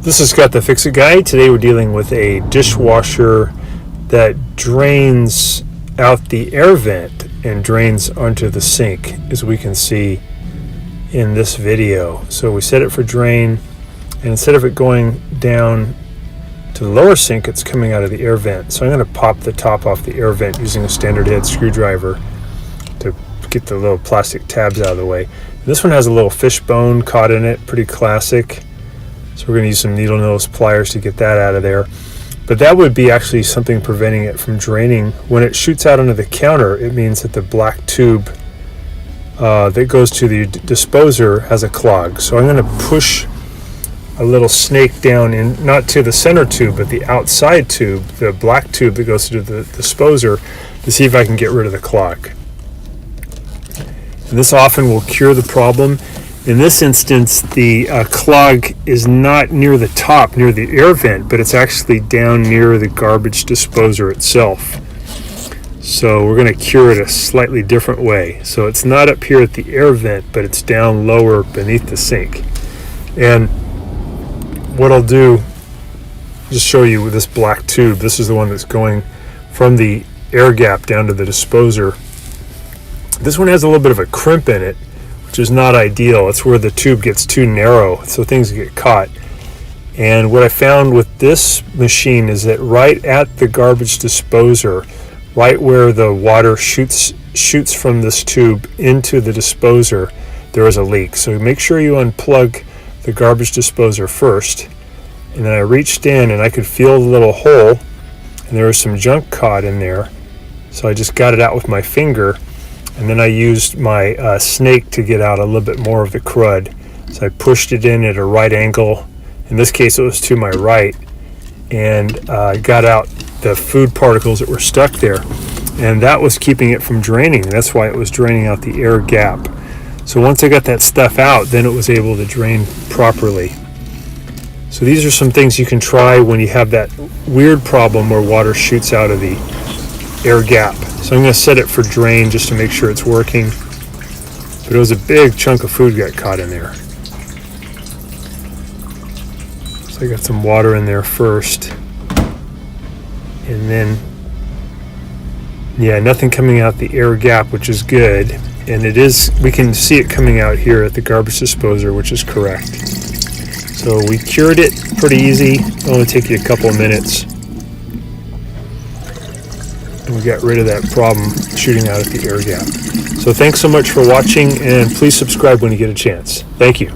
This is Scott the Fix-It Guy. Today we're dealing with a dishwasher that drains out the air vent and drains onto the sink, as we can see in this video. So we set it for drain, and instead of it going down to the lower sink, it's coming out of the air vent. So I'm going to pop the top off the air vent using a standard head screwdriver to get the little plastic tabs out of the way. This one has a little fish bone caught in it, pretty classic. So we're going to use some needle nose pliers to get that out of there. But that would be actually something preventing it from draining. When it shoots out onto the counter, it means that the black tube that goes to the disposer has a clog. So I'm going to push a little snake down in, not to the center tube, but the outside tube, the black tube that goes to the disposer, to see if I can get rid of the clog. And this often will cure the problem. In this instance, the clog is not near the top, near the air vent, but it's actually down near the garbage disposer itself. So we're going to cure it a slightly different way. So it's not up here at the air vent, but it's down lower beneath the sink. And what I'll do, just show you with this black tube. This is the one that's going from the air gap down to the disposer. This one has a little bit of a crimp in it, which is not ideal. It's where the tube gets too narrow, so things get caught. And what I found with this machine is that right at the garbage disposer, right where the water shoots from this tube into the disposer, there is a leak. So make sure you unplug the garbage disposer first. And then I reached in and I could feel the little hole, and there was some junk caught in there. So I just got it out with my finger. And then I used my snake to get out a little bit more of the crud. So I pushed it in at a right angle. In this case, it was to my right. And got out the food particles that were stuck there. And that was keeping it from draining. That's why it was draining out the air gap. So once I got that stuff out, then it was able to drain properly. So these are some things you can try when you have that weird problem where water shoots out of the air gap. So I'm going to set it for drain just to make sure it's working. But it was a big chunk of food got caught in there. So I got some water in there first. And then, yeah, nothing coming out the air gap, which is good. And it is, we can see it coming out here at the garbage disposer, which is correct. So we cured it pretty easy. It'll only take you a couple of minutes. We got rid of that problem shooting out at the air gap. So thanks so much for watching, and please subscribe when you get a chance. Thank you.